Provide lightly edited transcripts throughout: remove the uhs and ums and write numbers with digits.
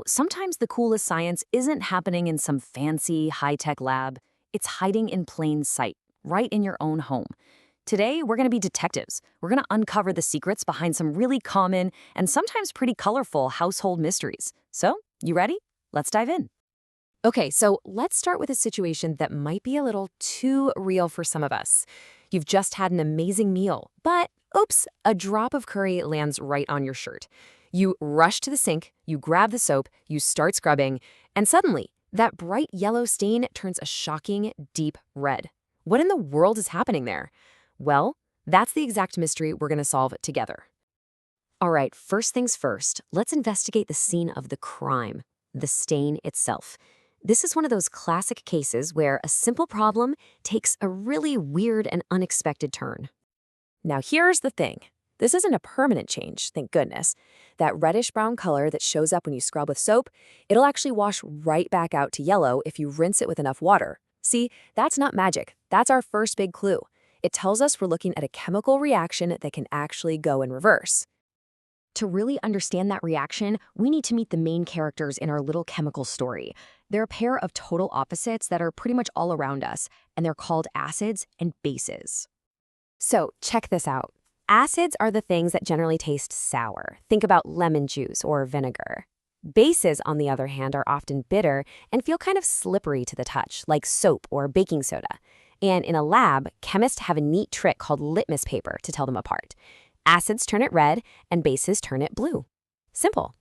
Sometimes the coolest science isn't happening in some fancy, high-tech lab. It's hiding in plain sight, right in your own home. Today, we're going to be detectives. We're going to uncover the secrets behind some really common and sometimes pretty colorful household mysteries. So, you ready? Let's dive in. Okay, so let's start with a situation that might be a little too real for some of us. You've just had an amazing meal, but oops, a drop of curry lands right on your shirt. You rush to the sink, you grab the soap, you start scrubbing, and suddenly, that bright yellow stain turns a shocking, deep red. What in the world is happening there? Well, that's the exact mystery we're going to solve together. All right, first things first, let's investigate the scene of the crime, the stain itself. This is one of those classic cases where a simple problem takes a really weird and unexpected turn. Now, here's the thing. This isn't a permanent change, thank goodness. That reddish-brown color that shows up when you scrub with soap, it'll actually wash right back out to yellow if you rinse it with enough water. See, that's not magic. That's our first big clue. It tells us we're looking at a chemical reaction that can actually go in reverse. To really understand that reaction, we need to meet the main characters in our little chemical story. They're a pair of total opposites that are pretty much all around us, and they're called acids and bases. So, check this out. Acids are the things that generally taste sour. Think about lemon juice or vinegar. Bases, on the other hand, are often bitter and feel kind of slippery to the touch, like soap or baking soda. And in a lab, chemists have a neat trick called litmus paper to tell them apart. Acids turn it red, and bases turn it blue. Simple.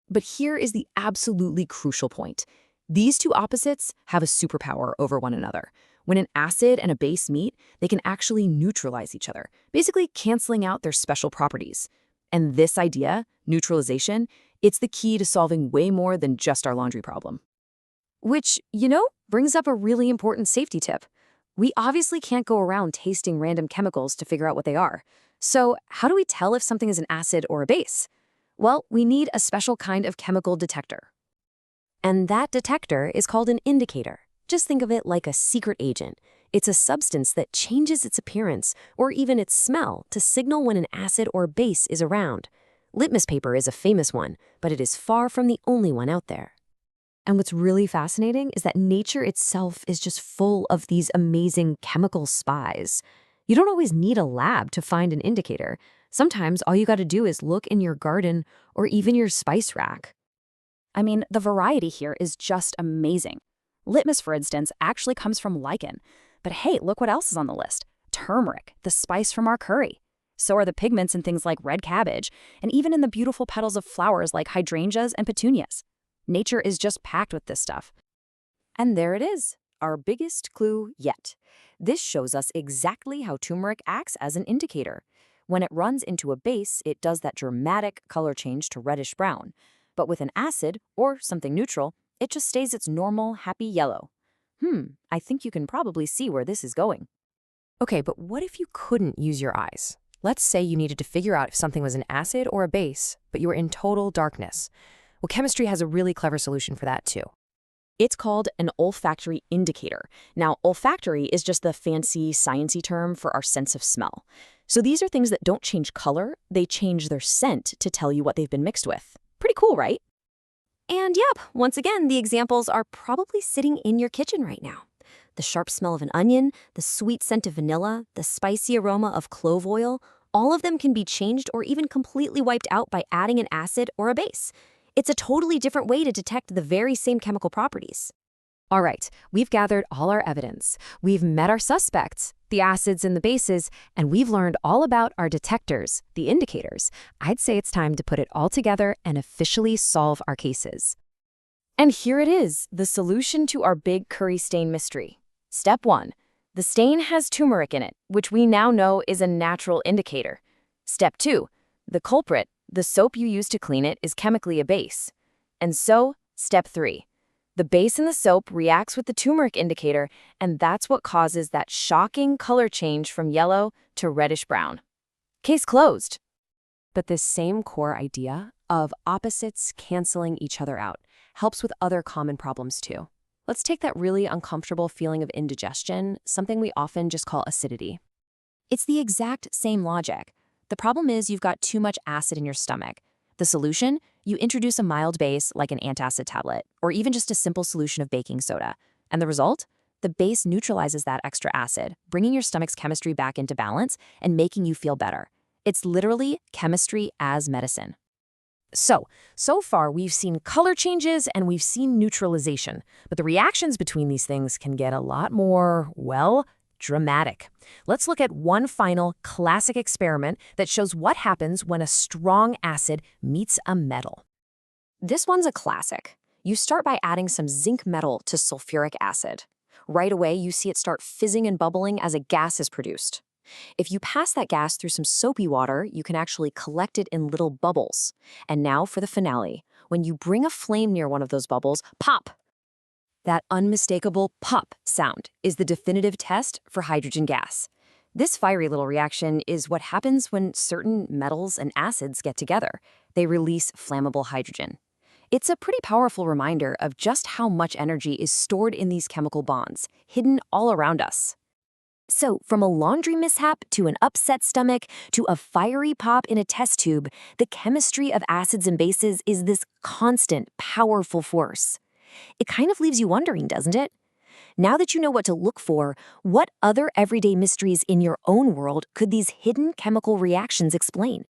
But here is the absolutely crucial point. These two opposites have a superpower over one another. When an acid and a base meet, they can actually neutralize each other, basically canceling out their special properties. And this idea, neutralization, it's the key to solving way more than just our laundry problem. Which, brings up a really important safety tip. We obviously can't go around tasting random chemicals to figure out what they are. So how do we tell if something is an acid or a base? Well, we need a special kind of chemical detector. And that detector is called an indicator. Just think of it like a secret agent. It's a substance that changes its appearance or even its smell to signal when an acid or base is around. Litmus paper is a famous one, but it is far from the only one out there. And what's really fascinating is that nature itself is just full of these amazing chemical spies. You don't always need a lab to find an indicator. Sometimes all you got to do is look in your garden or even your spice rack. I mean, the variety here is just amazing. Litmus, for instance, actually comes from lichen. But hey, look what else is on the list. Turmeric, the spice from our curry. So are the pigments in things like red cabbage, and even in the beautiful petals of flowers like hydrangeas and petunias. Nature is just packed with this stuff. And there it is, our biggest clue yet. This shows us exactly how turmeric acts as an indicator. When it runs into a base, it does that dramatic color change to reddish-brown. But with an acid, or something neutral, it just stays its normal, happy yellow. I think you can probably see where this is going. Okay, but what if you couldn't use your eyes? Let's say you needed to figure out if something was an acid or a base, but you were in total darkness. Well, chemistry has a really clever solution for that too. It's called an olfactory indicator. Now, olfactory is just the fancy, sciencey term for our sense of smell. So these are things that don't change color, they change their scent to tell you what they've been mixed with. Pretty cool, right? And yep, once again, the examples are probably sitting in your kitchen right now. The sharp smell of an onion, the sweet scent of vanilla, the spicy aroma of clove oil, all of them can be changed or even completely wiped out by adding an acid or a base. It's a totally different way to detect the very same chemical properties. All right, we've gathered all our evidence. We've met our suspects, the acids and the bases, and we've learned all about our detectors, the indicators. I'd say it's time to put it all together and officially solve our cases. And here it is, the solution to our big curry stain mystery. Step 1. The stain has turmeric in it, which we now know is a natural indicator. Step 2. The culprit, the soap you use to clean it, is chemically a base. And so, step 3. The base in the soap reacts with the turmeric indicator, and that's what causes that shocking color change from yellow to reddish-brown. Case closed. But this same core idea of opposites canceling each other out helps with other common problems too. Let's take that really uncomfortable feeling of indigestion, something we often just call acidity. It's the exact same logic. The problem is you've got too much acid in your stomach. The solution? You introduce a mild base like an antacid tablet, or even just a simple solution of baking soda. And the result? The base neutralizes that extra acid, bringing your stomach's chemistry back into balance and making you feel better. It's literally chemistry as medicine. So far we've seen color changes and we've seen neutralization, but the reactions between these things can get a lot more, well, dramatic. Let's look at one final classic experiment that shows what happens when a strong acid meets a metal. This one's a classic. You start by adding some zinc metal to sulfuric acid. Right away, you see it start fizzing and bubbling as a gas is produced. If you pass that gas through some soapy water, you can actually collect it in little bubbles. And now for the finale. When you bring a flame near one of those bubbles, pop! That unmistakable pop sound is the definitive test for hydrogen gas. This fiery little reaction is what happens when certain metals and acids get together. They release flammable hydrogen. It's a pretty powerful reminder of just how much energy is stored in these chemical bonds, hidden all around us. So, from a laundry mishap to an upset stomach to a fiery pop in a test tube, the chemistry of acids and bases is this constant, powerful force. It kind of leaves you wondering, doesn't it? Now that you know what to look for, what other everyday mysteries in your own world could these hidden chemical reactions explain?